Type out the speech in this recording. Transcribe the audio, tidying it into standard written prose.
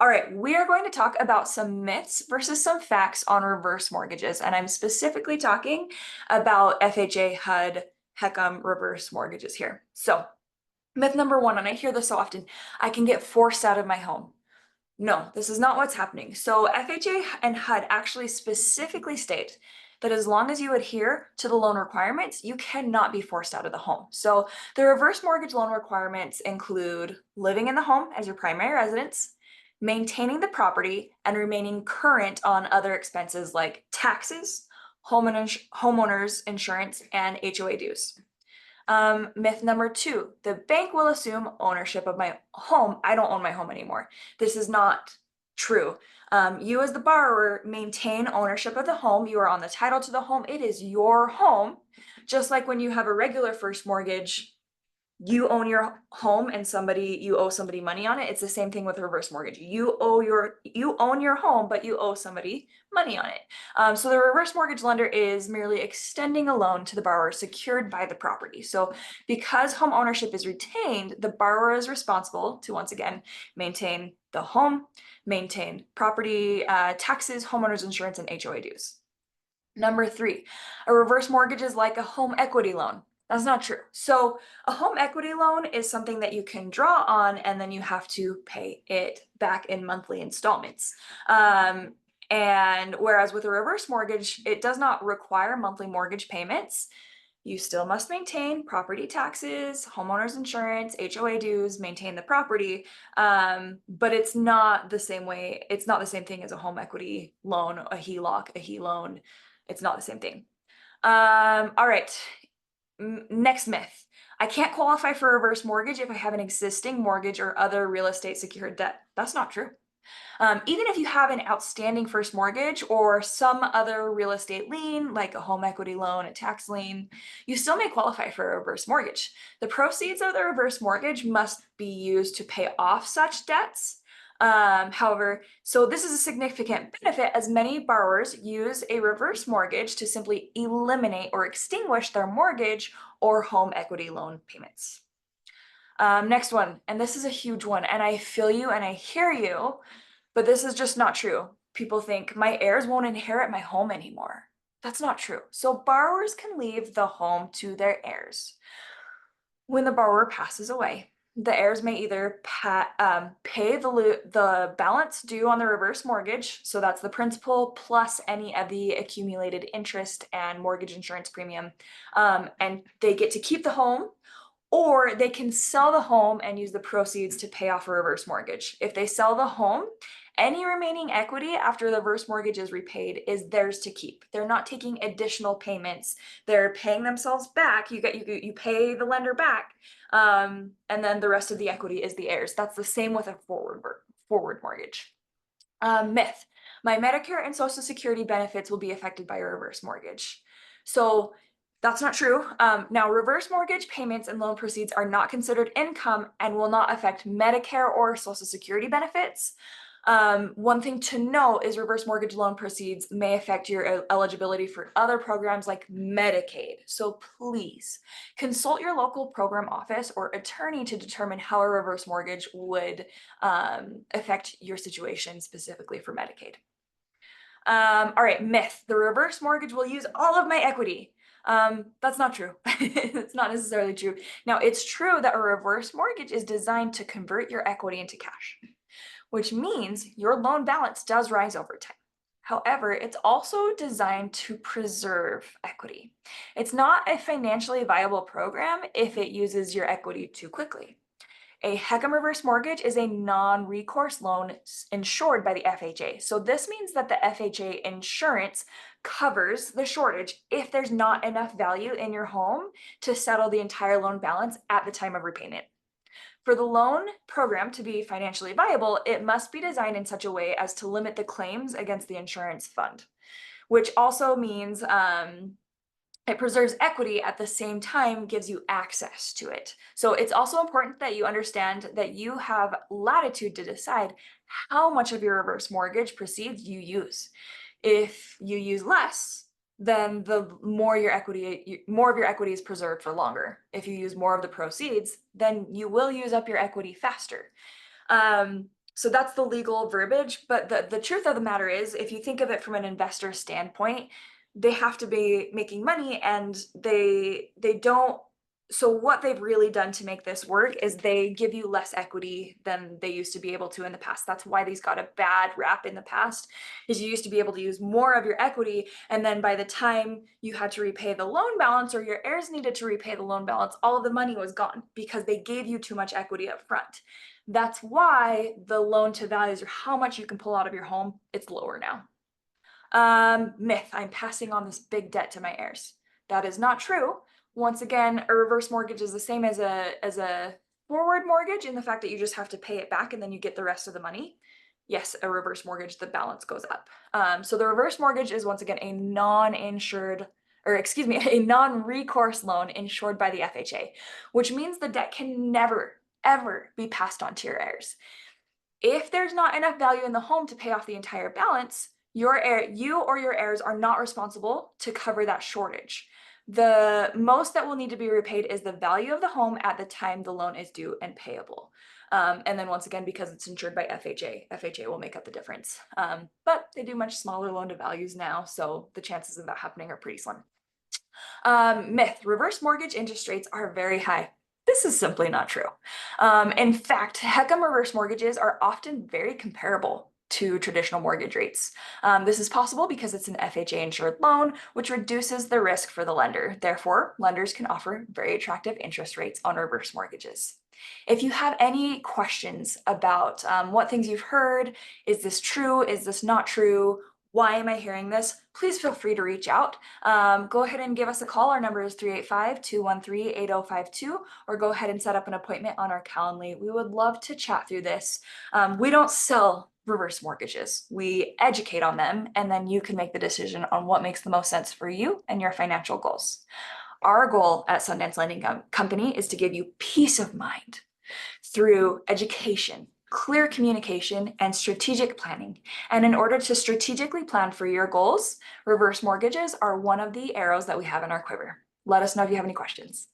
All right, we are going to talk about some myths versus some facts on reverse mortgages, and I'm specifically talking about FHA, HUD, HECM reverse mortgages here. So, myth number one, and I hear this so often, I can get forced out of my home. No, this is not what's happening. So FHA and HUD actually specifically state that as long as you adhere to the loan requirements, you cannot be forced out of the home. So the reverse mortgage loan requirements include living in the home as your primary residence, maintaining the property, and remaining current on other expenses like taxes, homeowners insurance, and HOA dues. Myth number two, the bank will assume ownership of my home. I don't own my home anymore. This is not true. You as the borrower maintain ownership of the home. You are on the title to the home. It is your home. Just like when you have a regular first mortgage, you own your home and you owe somebody money on it. It's the same thing with a reverse mortgage. You own your home, but you owe somebody money on it. So the reverse mortgage lender is merely extending a loan to the borrower secured by the property. So because home ownership is retained, the borrower is responsible to, once again, maintain the home, maintain property taxes, homeowners insurance, and HOA dues. Number three, a reverse mortgage is like a home equity loan. That's not true. So a home equity loan is something that you can draw on and then you have to pay it back in monthly installments. And whereas with a reverse mortgage, it does not require monthly mortgage payments. You still must maintain property taxes, homeowners insurance, HOA dues, maintain the property. But it's not the same way. It's not the same thing as a home equity loan, a HELOC, a HE loan. It's not the same thing. All right. Next myth. I can't qualify for a reverse mortgage if I have an existing mortgage or other real estate secured debt. That's not true. Even if you have an outstanding first mortgage or some other real estate lien, like a home equity loan, a tax lien, you still may qualify for a reverse mortgage. The proceeds of the reverse mortgage must be used to pay off such debts. However, so this is a significant benefit as many borrowers use a reverse mortgage to simply eliminate or extinguish their mortgage or home equity loan payments. Next one, and this is a huge one, and I feel you and I hear you, but this is just not true. People think my heirs won't inherit my home anymore. That's not true. So borrowers can leave the home to their heirs. When the borrower passes away, the heirs may either pay the balance due on the reverse mortgage, so that's the principal plus any of the accumulated interest and mortgage insurance premium, and they get to keep the home, or they can sell the home and use the proceeds to pay off a reverse mortgage. If they sell the home, any remaining equity after the reverse mortgage is repaid is theirs to keep. They're not taking additional payments. They're paying themselves back. You pay the lender back, and then the rest of the equity is the heirs. That's the same with a forward mortgage. Myth: my Medicare and Social Security benefits will be affected by a reverse mortgage. So that's not true. Now, reverse mortgage payments and loan proceeds are not considered income and will not affect Medicare or Social Security benefits. One thing to note is reverse mortgage loan proceeds may affect your eligibility for other programs like Medicaid. So please consult your local program office or attorney to determine how a reverse mortgage would affect your situation specifically for Medicaid. All right, myth: the reverse mortgage will use all of my equity. That's not true. It's not necessarily true. Now, it's true that a reverse mortgage is designed to convert your equity into cash, which means your loan balance does rise over time. However, it's also designed to preserve equity. It's not a financially viable program if it uses your equity too quickly. A HECM reverse mortgage is a non-recourse loan insured by the FHA. So this means that the FHA insurance covers the shortage if there's not enough value in your home to settle the entire loan balance at the time of repayment. For the loan program to be financially viable, it must be designed in such a way as to limit the claims against the insurance fund, which also means it preserves equity at the same time gives you access to it. So it's also important that you understand that you have latitude to decide how much of your reverse mortgage proceeds you use. If you use less, then the more of your equity is preserved for longer. If you use more of the proceeds, then you will use up your equity faster. So that's the legal verbiage, but the truth of the matter is, if you think of it from an investor standpoint, they have to be making money and they don't. So what they've really done to make this work is they give you less equity than they used to be able to in the past. That's why these got a bad rap in the past, is you used to be able to use more of your equity, and then by the time you had to repay the loan balance or your heirs needed to repay the loan balance, all of the money was gone because they gave you too much equity up front. That's why the loan to values, or how much you can pull out of your home, it's lower now. Myth, I'm passing on this big debt to my heirs. That is not true. Once again, a reverse mortgage is the same as a forward mortgage in the fact that you just have to pay it back and then you get the rest of the money. Yes, a reverse mortgage, the balance goes up. So the reverse mortgage is once again a non-insured, or excuse me, a non-recourse loan insured by the FHA, which means the debt can never, ever be passed on to your heirs. If there's not enough value in the home to pay off the entire balance, you or your heirs are not responsible to cover that shortage. The most that will need to be repaid is the value of the home at the time the loan is due and payable. And then once again, because it's insured by FHA will make up the difference. But they do much smaller loan to values now, so the chances of that happening are pretty slim. Myth, reverse mortgage interest rates are very high. This is simply not true. In fact, HECM reverse mortgages are often very comparable to traditional mortgage rates. This is possible because it's an FHA insured loan, which reduces the risk for the lender. Therefore, lenders can offer very attractive interest rates on reverse mortgages. If you have any questions about what things you've heard, is this true, is this not true, why am I hearing this? Please feel free to reach out. Go ahead and give us a call. Our number is 385-213-8052, or go ahead and set up an appointment on our Calendly. We would love to chat through this. We don't sell reverse mortgages. We educate on them, and then you can make the decision on what makes the most sense for you and your financial goals. Our goal at Sundance Lending Company is to give you peace of mind through education, clear communication, and strategic planning. And in order to strategically plan for your goals, reverse mortgages are one of the arrows that we have in our quiver. Let us know if you have any questions.